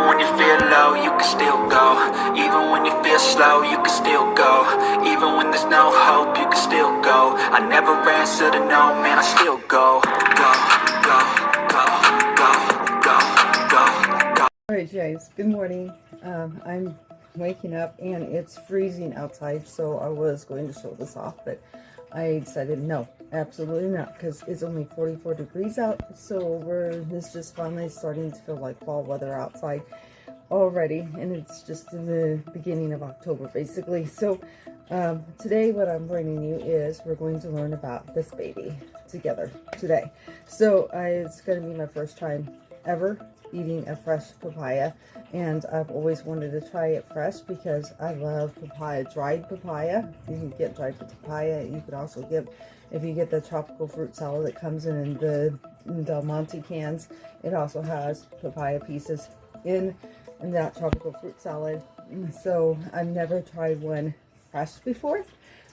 When you feel low, you can still go. Even when you feel slow, you can still go. Even when there's no hope, you can still go. I never answer to no, man, I still go. Go, go, go, go, go, go, go. Alright guys, good morning. I'm waking up and it's freezing outside, so I was going to show this off, but I decided no, absolutely not, because it's only 44 degrees out, so it's just finally starting to feel like fall weather outside already, and it's just in the beginning of October basically. So today what I'm bringing you is we're going to learn about this baby together today. So it's going to be my first time ever eating a fresh papaya, and I've always wanted to try it fresh because I love papaya, dried papaya. You can get dried papaya. You could also get, if you get the tropical fruit salad that comes in the Del Monte cans, it also has papaya pieces in that tropical fruit salad. So I've never tried one fresh before,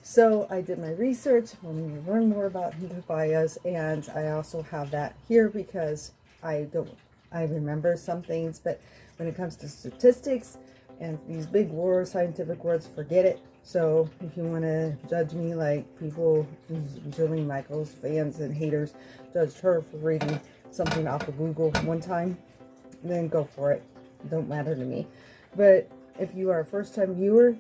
so I did my research, wanted to learn more about papayas, and I also have that here because I remember some things, but when it comes to statistics and these big words, scientific words, forget it. So if you want to judge me like people, Jillian Michaels fans and haters judged her for reading something off of Google one time, then go for it. It don't matter to me. But if you are a first-time viewer,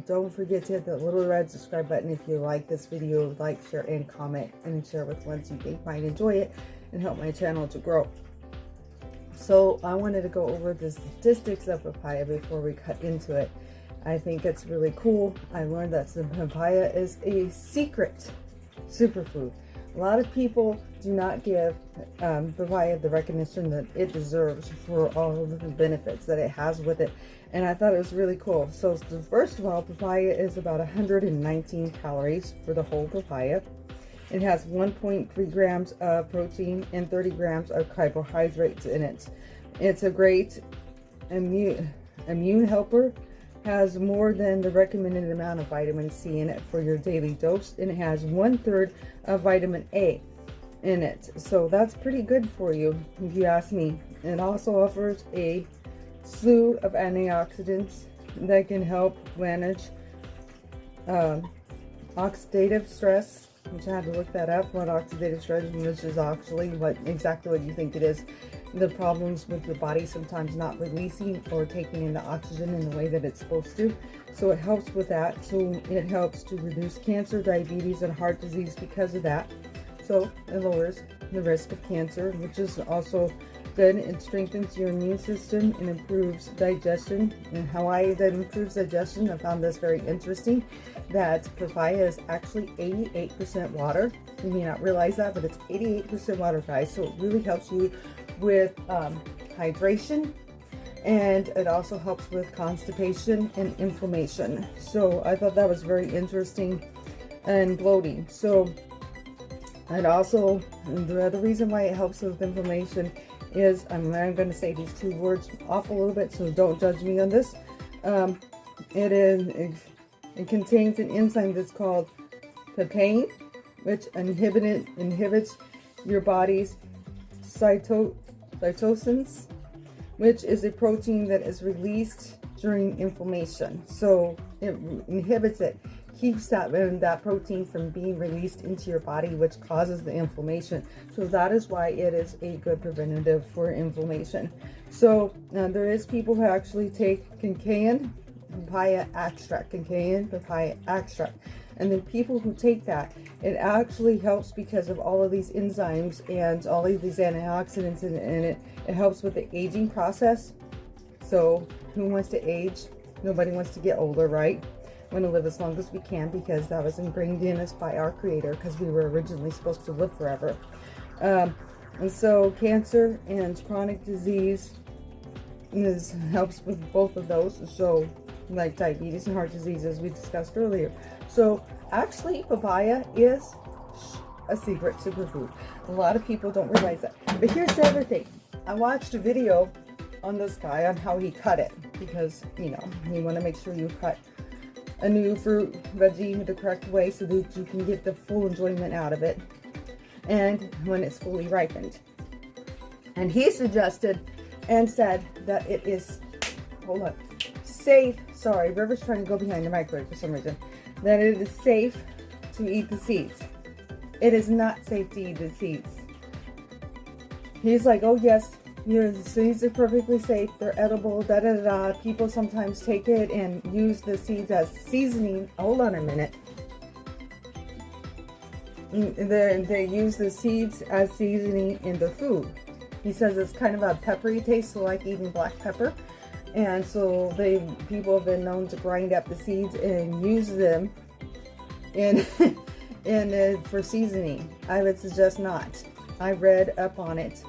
don't forget to hit that little red subscribe button. If you like this video, like, share, and comment, and share with ones you think might enjoy it and help my channel to grow. So I wanted to go over the statistics of papaya before we cut into it. I think it's really cool. I learned that the papaya is a secret superfood. A lot of people do not give papaya the recognition that it deserves for all of the benefits that it has with it. And I thought it was really cool. So first of all, papaya is about 119 calories for the whole papaya. It has 1.3 grams of protein and 30 grams of carbohydrates in it. It's a great immune helper, has more than the recommended amount of vitamin C in it for your daily dose, and it has 1/3 of vitamin A in it. So that's pretty good for you, if you ask me. It also offers a slew of antioxidants that can help manage oxidative stress, which I had to look that up, what oxidative stress is actually, exactly what you think it is. The problems with your body sometimes not releasing or taking in the oxygen in the way that it's supposed to. So it helps with that. So it helps to reduce cancer, diabetes, and heart disease because of that. So it lowers the risk of cancer, which is also good. It strengthens your immune system and improves digestion. And how that improves digestion, I found this very interesting, that papaya is actually 88% water. You may not realize that, but it's 88% water, guys. So it really helps you with hydration, and it also helps with constipation and inflammation. So I thought that was very interesting, and bloating. So and also the other reason why it helps with inflammation is, I'm going to say these two words off a little bit, so don't judge me on this. It contains an enzyme that's called papain, which inhibits your body's cytosins, which is a protein that is released during inflammation. So it inhibits it, keeps that protein from being released into your body, which causes the inflammation. So that is why it is a good preventative for inflammation. So there is people who actually take cayenne papaya extract, and then people who take that, it actually helps because of all of these enzymes and all of these antioxidants in it. It helps with the aging process. So who wants to age? Nobody wants to get older, right? We want to live as long as we can, because that was ingrained in us by our creator, because we were originally supposed to live forever. And so cancer and chronic disease helps with both of those. So like diabetes and heart disease, as we discussed earlier. So actually papaya is a secret superfood. A lot of people don't realize that. But here's the other thing. I watched a video on this guy on how he cut it, because you want to make sure you cut a new fruit, veggie the correct way so that you can get the full enjoyment out of it, and when it's fully ripened. And he suggested and said that it is, hold on, safe. Sorry, River's trying to go behind the microwave for some reason. That it is safe to eat the seeds. It is not safe to eat the seeds. He's like, oh yes, the seeds are perfectly safe. They're edible, da da da. People sometimes take it and use the seeds as seasoning. Hold on a minute. They use the seeds as seasoning in the food. He says it's kind of a peppery taste, so like eating black pepper. And so people have been known to grind up the seeds and use them in for seasoning. I would suggest not. I read up on it.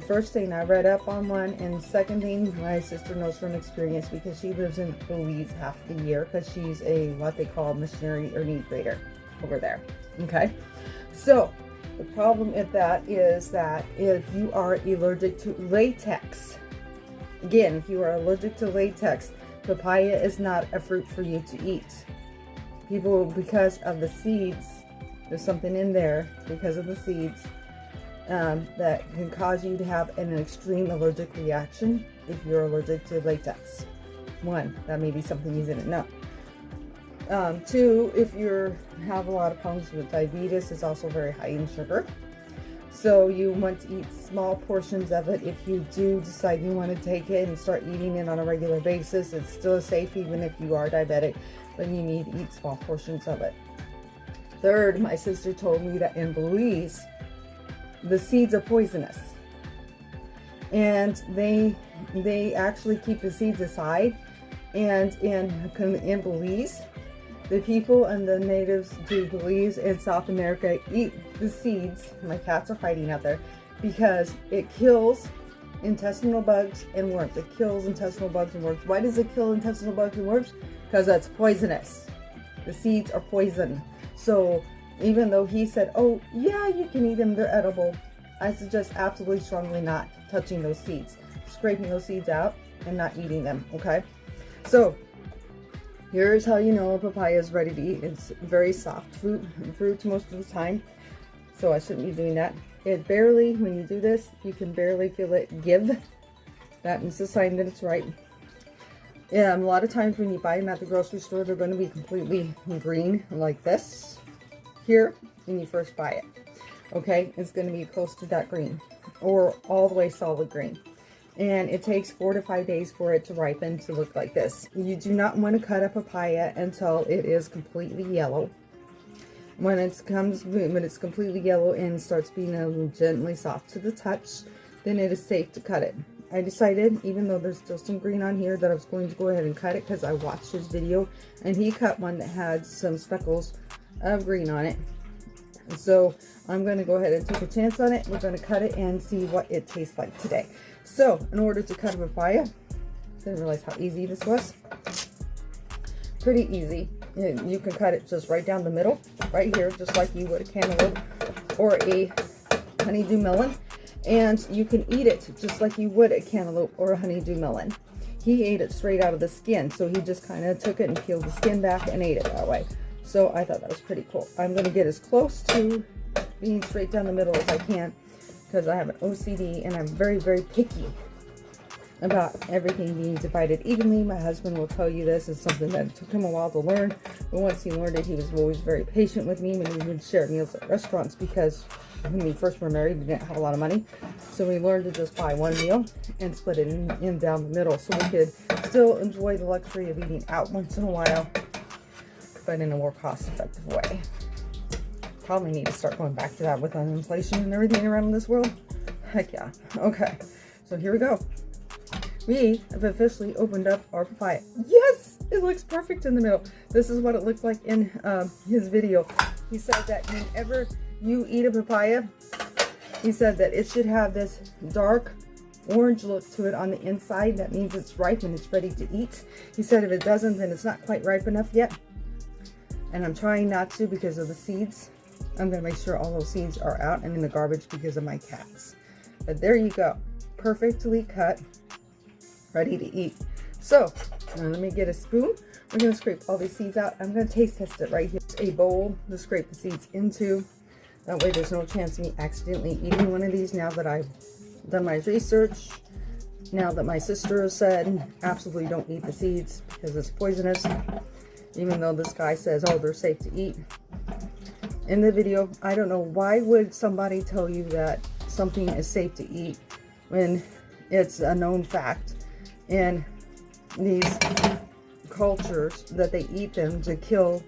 First thing, I read up on one, and second thing, my sister knows from experience because she lives in Belize half the year because she's a what they call missionary or need grader over there. Okay, so the problem with that is that if you are allergic to latex, again, if you are allergic to latex, papaya is not a fruit for you to eat. People, because of the seeds, there's something in there because of the seeds that can cause you to have an extreme allergic reaction if you're allergic to latex. One, that may be something you didn't know. Two, if you have a lot of problems with diabetes, it's also very high in sugar. So you want to eat small portions of it. If you do decide you want to take it and start eating it on a regular basis, it's still safe even if you are diabetic, but you need to eat small portions of it. Third, my sister told me that in Belize, the seeds are poisonous. And they actually keep the seeds aside. And in Belize, the people and the natives to Belize and South America eat the seeds. My cats are fighting out there because it kills intestinal bugs and worms. It kills intestinal bugs and worms. Why does it kill intestinal bugs and worms? Because that's poisonous. The seeds are poison. So even though he said, oh yeah, you can eat them, they're edible, I suggest absolutely strongly not touching those seeds, scraping those seeds out and not eating them. Okay, so here's how you know a papaya is ready to eat. It's very soft fruit most of the time, so I shouldn't be doing that. It barely, when you do this, you can barely feel it give. That is a sign that it's ripe. A lot of times when you buy them at the grocery store, they're going to be completely green like this here when you first buy it. Okay, it's going to be close to that green or all the way solid green. And it takes 4 to 5 days for it to ripen to look like this. You do not want to cut a papaya until it is completely yellow. When it's completely yellow and starts being gently soft to the touch, then it is safe to cut it. I decided, even though there's still some green on here, that I was going to go ahead and cut it because I watched his video and he cut one that had some speckles of green on it. So I'm going to go ahead and take a chance on it. We're going to cut it and see what it tastes like today. So in order to cut a papaya, didn't realize how easy this was. Pretty easy. You can cut it just right down the middle, right here, just like you would a cantaloupe or a honeydew melon. And you can eat it just like you would a cantaloupe or a honeydew melon. He ate it straight out of the skin, so he just kind of took it and peeled the skin back and ate it that way. So I thought that was pretty cool. I'm going to get as close to being straight down the middle as I can because I have an OCD and I'm very, very picky about everything being divided evenly. My husband will tell you this. It's something that took him a while to learn, but once he learned it, he was always very patient with me when we would share meals at restaurants because when we first were married, we didn't have a lot of money. So we learned to just buy one meal and split it in down the middle so we could still enjoy the luxury of eating out once in a while, but in a more cost-effective way. Probably need to start going back to that with inflation and everything around this world. Heck yeah. Okay, so here we go. We have officially opened up our papaya. Yes, it looks perfect in the middle. This is what it looks like in his video. He said that whenever you eat a papaya, he said that it should have this dark orange look to it on the inside. That means it's ripe and it's ready to eat. He said if it doesn't, then it's not quite ripe enough yet. And I'm trying not to because of the seeds. I'm going to make sure all those seeds are out and in the garbage because of my cats. But there you go. Perfectly cut. Ready to eat. So, now let me get a spoon. We're going to scrape all these seeds out. I'm going to taste test it right here. A bowl to scrape the seeds into. That way there's no chance of me accidentally eating one of these now that I've done my research Now that my sister has said, absolutely don't eat the seeds because it's poisonous, even though this guy says, oh, they're safe to eat. In the video, I don't know, why would somebody tell you that something is safe to eat when it's a known fact in these cultures that they eat them to kill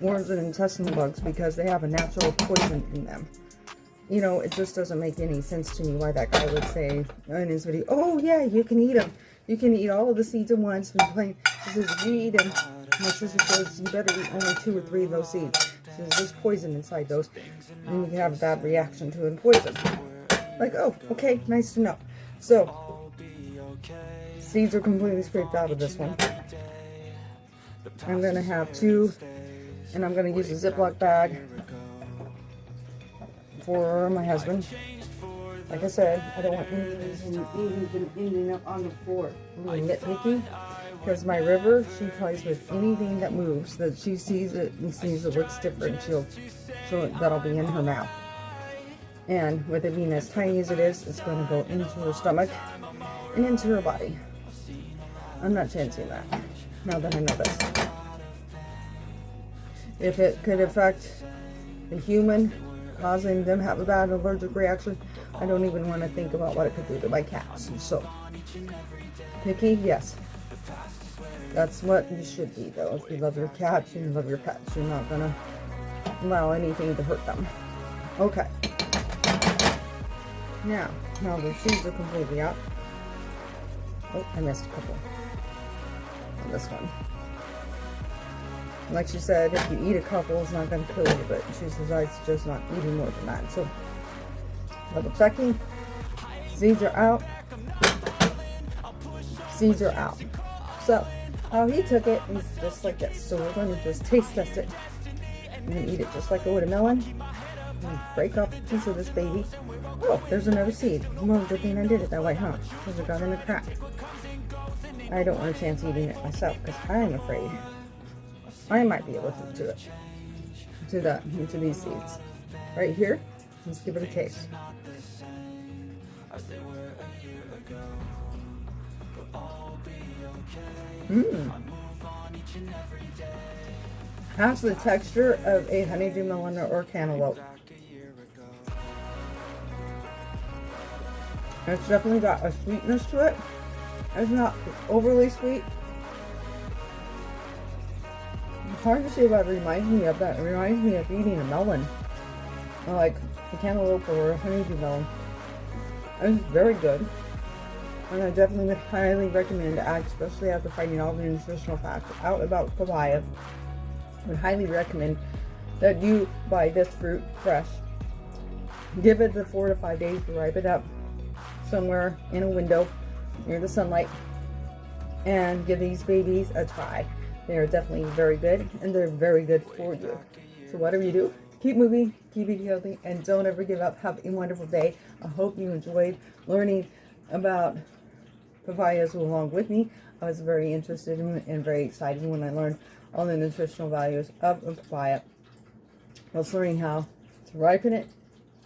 worms and intestinal bugs because they have a natural poison in them. You know, it just doesn't make any sense to me why that guy would say in his video, oh yeah, you can eat them. You can eat all of the seeds at once. He says, if you eat them, my sister says, you better eat only 2 or 3 of those seeds. She says, there's poison inside those, and you can have a bad reaction to it, poison. Like, oh, okay, nice to know. So, seeds are completely scraped out of this one. I'm going to have 2, and I'm going to use a Ziploc bag for my husband. Like I said, I don't want anything ending up on the floor. I'm a little nitpicky because my river, she plays with anything that moves, that she sees it and sees it looks different. That'll be in her mouth. And with it being as tiny as it is, it's going to go into her stomach and into her body. I'm not chancing that, now that I know this. If it could affect the human, causing them to have a bad allergic reaction, I don't even want to think about what it could do to my cats. So, picky, yes. That's what you should be, though. If you love your cats, you love your pets. You're not going to allow anything to hurt them. Okay. Now the seeds are completely out. Oh, I missed a couple on this one. Like she said, if you eat a couple, it's not going to kill you, but she says I suggest not eating more than that. So, double checking. Seeds are out. Seeds are out. So, how he took it is just like this. So, we're going to just taste test it. I'm going to eat it just like I would a melon. Break off a piece of this baby. Oh, there's another seed. Well, good thing I did it that way, huh? Because it got in a crack. I don't want a chance eating it myself because I'm afraid I might be allergic to it. To these seeds. Right here. Let's give it a taste. Has the texture of a honeydew melon or cantaloupe. It's definitely got a sweetness to it. It's not overly sweet. It's hard to say what it reminds me of. That it reminds me of eating a melon, or like a cantaloupe or a honeydew melon. It's very good, and I definitely would highly recommend, especially after finding all the nutritional facts out about papaya. I would highly recommend that you buy this fruit fresh. Give it the 4 to 5 days to ripe it up somewhere in a window near the sunlight, and give these babies a try. They are definitely very good, and they're very good for you. So whatever you do, keep moving, keep eating healthy, and don't ever give up. Have a wonderful day. I hope you enjoyed learning about papayas along with me. I was very interested and very excited when I learned all the nutritional values of a papaya. I was learning how to ripen it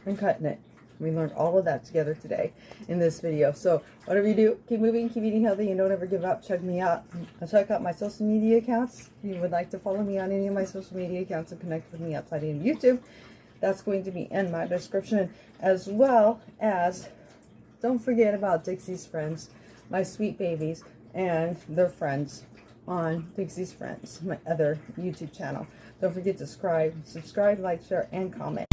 and cutting it. We learned all of that together today in this video. So whatever you do, keep moving, keep eating healthy, and don't ever give up. Check me out. Check out my social media accounts. If you would like to follow me on any of my social media accounts and connect with me outside of YouTube, that's going to be in my description, as well as don't forget about Dixie's Friends, my sweet babies and their friends on Dixie's Friends, my other YouTube channel. Don't forget to subscribe, like, share, and comment.